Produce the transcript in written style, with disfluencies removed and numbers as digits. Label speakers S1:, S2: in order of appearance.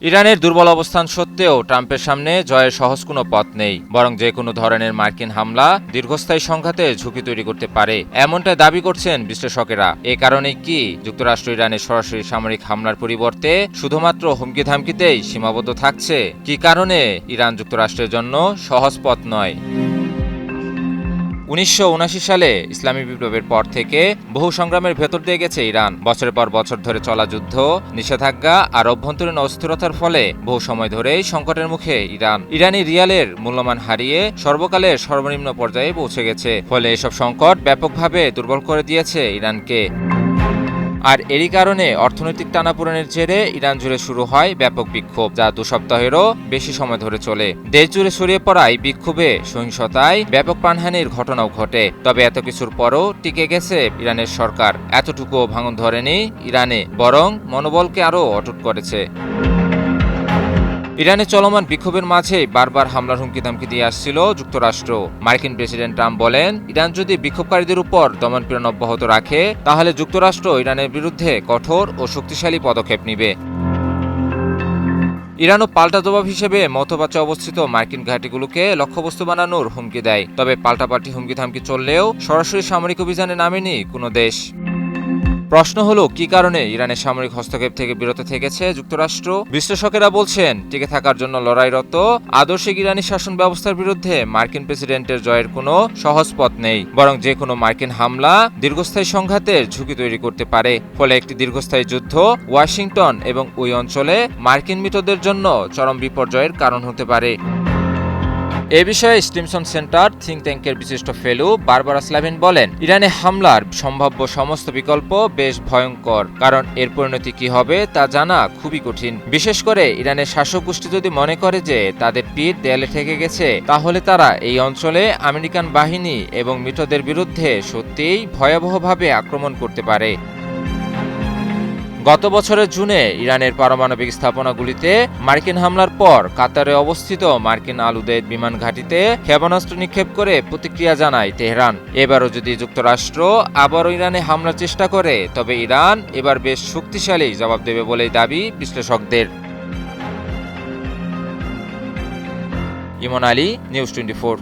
S1: ইরানের দুর্বল অবস্থান সত্ত্বেও ট্রাম্পের সামনে জয়ের সহজ কোনো পথ নেই, বরং যে কোনো ধরনের মার্কিন হামলা দীর্ঘস্থায়ী সংঘাতে ঝুঁকি তৈরি করতে পারে, এমনটাই দাবি করছেন বিশ্লেষকেরা। এ কারণে কি যুক্তরাষ্ট্র ইরানের সরাসরি সামরিক হামলার পরিবর্তে শুধুমাত্র হুমকি ধামকিতেই সীমাবদ্ধ থাকছে? কি কারণে ইরান যুক্তরাষ্ট্রের জন্য সহজ পথ নয়? 1979 সালে ইসলামী বিপ্লবের পর থেকে বহু সংগ্রামের ভেতর দিয়ে গেছে ইরান। বছরের পর বছর ধরে চলা যুদ্ধ, নিষেধাজ্ঞা আর অভ্যন্তরীণ অস্থিরতার ফলে বহু সময় ধরেই সংকটের মুখে ইরানি রিয়ালের মূল্যমান হারিয়ে সর্বকালের সর্বনিম্ন পর্যায়ে পৌঁছে গেছে। ফলে এসব সংকট ব্যাপকভাবে দুর্বল করে দিয়েছে ইরানকে। আর এরই কারণে অর্থনৈতিক টানাপোড়েনের জেরে ইরান জুড়ে শুরু হয় ব্যাপক বিক্ষোভ, যা 2 সপ্তাহেরও বেশি সময় ধরে চলে। দেশ জুড়ে ছড়িয়ে পড়া এই বিক্ষোভে সহিংসতায় ব্যাপক প্রাণহানির ঘটনাও ঘটে। তবে এত কিছুর পরও টিকে গেছে ইরানের সরকার। এতটুকুও ভাঙন ধরেনি ইরানে, বরং মনোবলকে আরও অটুট করেছে। ইরানে চলমান বিক্ষোভের মাঝেই বারবার হামলার হুমকি ধামকি দিয়ে আসছিল যুক্তরাষ্ট্র। মার্কিন প্রেসিডেন্ট ট্রাম্প বলেন, ইরান যদি বিক্ষোভকারীদের উপর দমনপীড়ন অব্যাহত রাখে, তাহলে যুক্তরাষ্ট্র ইরানের বিরুদ্ধে কঠোর ও শক্তিশালী পদক্ষেপ নেবে। ইরানও পাল্টা জবাব হিসেবে মধ্যপ্রাচ্যে অবস্থিত মার্কিন ঘাঁটিগুলোকে লক্ষ্যবস্তু বানানোর হুমকি দেয়। তবে পাল্টাপাল্টি হুমকি ধামকি চললেও সরাসরি সামরিক অভিযানে নামেনি কোনো দেশ। প্রশ্ন হলো, কি কারণে ইরানের সামরিক হস্তক্ষেপ থেকে বিরত থেকেছে যুক্তরাষ্ট্র? বিশ্লেষকেরা বলছেন, টিকে থাকার জন্য লড়াইরত আদর্শিক ইরানি শাসন ব্যবস্থার বিরুদ্ধে মার্কিন প্রেসিডেন্টের জয়ের কোনো সহজ পথ নেই, বরং যে কোনো মার্কিন হামলা দীর্ঘস্থায়ী সংঘাতের ঝুঁকি তৈরি করতে পারে। ফলে একটি দীর্ঘস্থায়ী যুদ্ধ ওয়াশিংটন এবং ওই অঞ্চলে মার্কিন মিত্রদের জন্য চরম বিপর্যয়ের কারণ হতে পারে। এ বিষয়ে স্টিমসন সেন্টার থিঙ্ক ট্যাঙ্কের বিশিষ্ট ফেলো বারবারা স্লাভিন বলেন, ইরানে হামলার সম্ভাব্য সমস্ত বিকল্প বেশ ভয়ঙ্কর, কারণ এর পরিণতি কি হবে তা জানা খুবই কঠিন। বিশেষ করে ইরানের শাসক গোষ্ঠী যদি মনে করে যে তাদের পিঠ দেয়ালে ঠেকে গেছে, তাহলে তারা এই অঞ্চলে আমেরিকান বাহিনী এবং মিত্রদের বিরুদ্ধে সত্যিই ভয়াবহভাবে আক্রমণ করতে পারে। গত বছরের জুনে ইরানের পারমাণবিক স্থাপনাগুলিতে মার্কিন হামলার পর কাতারে অবস্থিত মার্কিন আলুদের বিমান ঘাঁটিতে ক্ষেপণাস্ত্র নিক্ষেপ করে প্রতিক্রিয়া জানায় তেহরান। এবারও যদি যুক্তরাষ্ট্র আবারও ইরানে হামলার চেষ্টা করে, তবে ইরান এবার বেশ শক্তিশালী জবাব দেবে বলেই দাবি বিশ্লেষকদের। ইমন আলী, নিউজ 24।